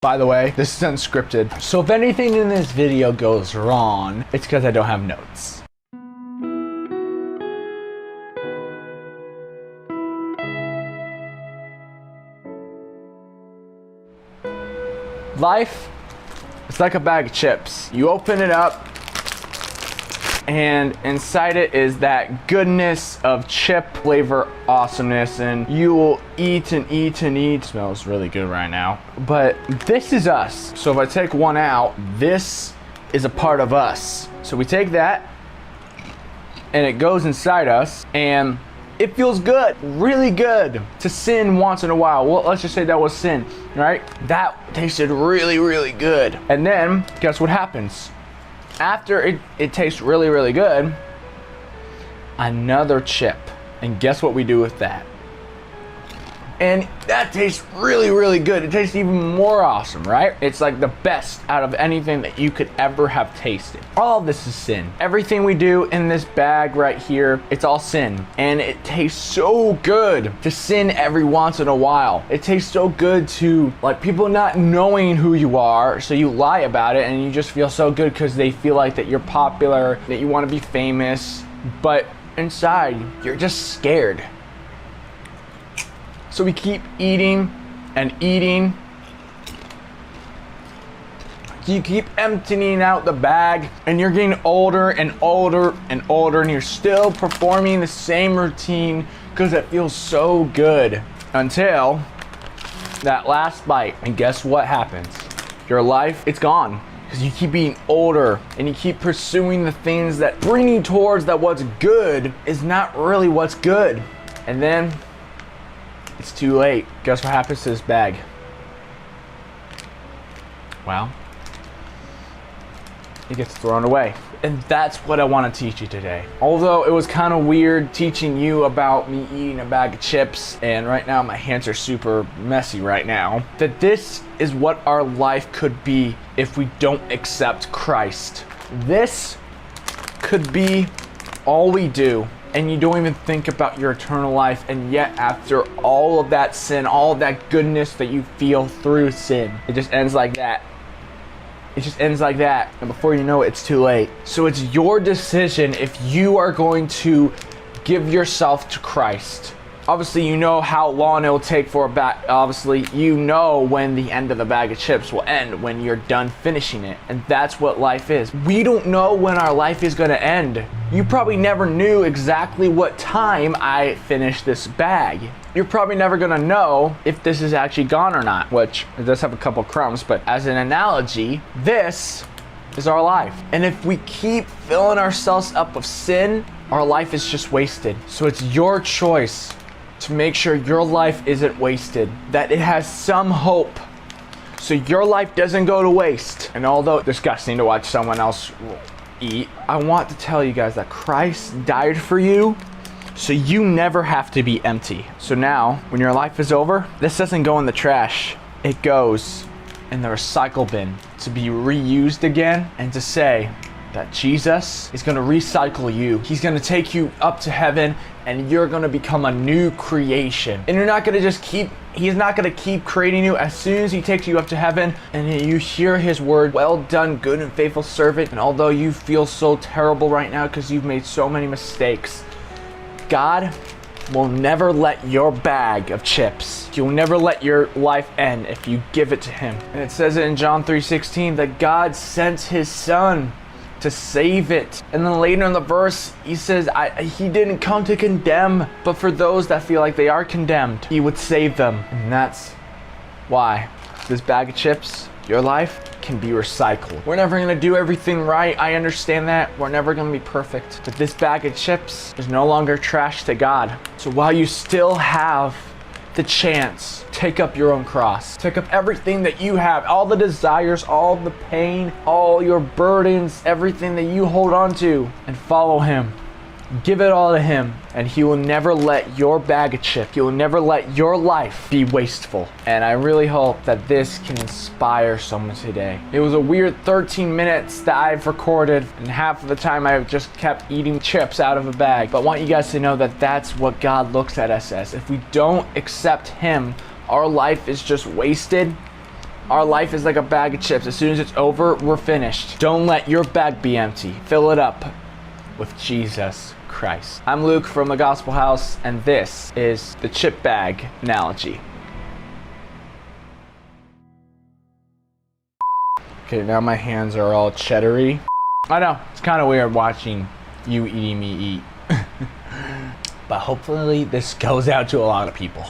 By the way, this is unscripted. So if anything in this video goes wrong, it's because I don't have notes. Life, it's like a bag of chips. You open it up, and inside it is that goodness of chip flavor awesomeness, and you will eat and eat and eat. It smells really good right now. But this is us. So if I take one out, this is a part of us. So we take that and it goes inside us, and it feels good, really good to sin once in a while. Well, let's just say that was sin, right? That tasted really, really good. And then guess what happens? After it tastes really, really good, another chip. And guess what we do with that? And that tastes really, really good. It tastes even more awesome, right? It's like the best out of anything that you could ever have tasted. All of this is sin. Everything we do in this bag right here, it's all sin. And it tastes so good to sin every once in a while. It tastes so good to like people not knowing who you are, so you lie about it and you just feel so good because they feel like that you're popular, that you want to be famous, but inside you're just scared. So we keep eating and eating. You keep emptying out the bag, and you're getting older and older and older, and you're still performing the same routine because it feels so good until that last bite. And guess what happens? Your life, it's gone. Because you keep being older and you keep pursuing the things that bring you towards that what's good is not really what's good. And then it's too late. Guess what happens to this bag? Well, it gets thrown away. And that's what I want to teach you today. Although it was kind of weird teaching you about me eating a bag of chips, and right now my hands are super messy right now, that this is what our life could be if we don't accept Christ. This could be all we do, and you don't even think about your eternal life, and yet after all of that sin, all of that goodness that you feel through sin, it just ends like that. It just ends like that, and before you know it, it's too late. So it's your decision if you are going to give yourself to Christ. Obviously, you know how long it will take for a bag. Obviously, you know when the end of the bag of chips will end, when you're done finishing it. And that's what life is. We don't know when our life is going to end. You probably never knew exactly what time I finished this bag. You're probably never going to know if this is actually gone or not, which it does have a couple crumbs, but as an analogy, this is our life. And if we keep filling ourselves up with sin, our life is just wasted. So it's your choice to make sure your life isn't wasted, that it has some hope, so your life doesn't go to waste. And although it's disgusting to watch someone else eat, I want to tell you guys that Christ died for you, so you never have to be empty. So now, when your life is over, this doesn't go in the trash. It goes in the recycle bin to be reused again, and to say that Jesus is going to recycle you. He's going to take you up to heaven, and you're going to become a new creation. And you're not going to just he's not going to keep creating you. As soon as he takes you up to heaven and you hear his word, well done, good and faithful servant, and although you feel so terrible right now because you've made so many mistakes, God will never let your bag of chips, he'll never let your life end if you give it to him. And it says it in John 3:16 that God sent his son to save it. And then later in the verse, he says, he didn't come to condemn, but for those that feel like they are condemned, he would save them. And that's why this bag of chips, your life, can be recycled. We're never gonna do everything right. I understand that. We're never gonna be perfect. But this bag of chips is no longer trash to God. So while you still have the chance, take up your own cross. Take up everything that you have, all the desires, all the pain, all your burdens, everything that you hold on to, and follow him. Give it all to him, and he will never let your bag of chips, he will never let your life be wasteful. And I really hope that this can inspire someone today. It was a weird 13 minutes that I've recorded, and half of the time I just kept eating chips out of a bag. But I want you guys to know that that's what God looks at us as. If we don't accept him, our life is just wasted. Our life is like a bag of chips. As soon as it's over, we're finished. Don't let your bag be empty. Fill it up with Jesus Christ. I'm Luke from The Gospel House, and this is the chip bag analogy. Okay, now my hands are all cheddary. I know, it's kind of weird watching you eating me eat. But hopefully this goes out to a lot of people.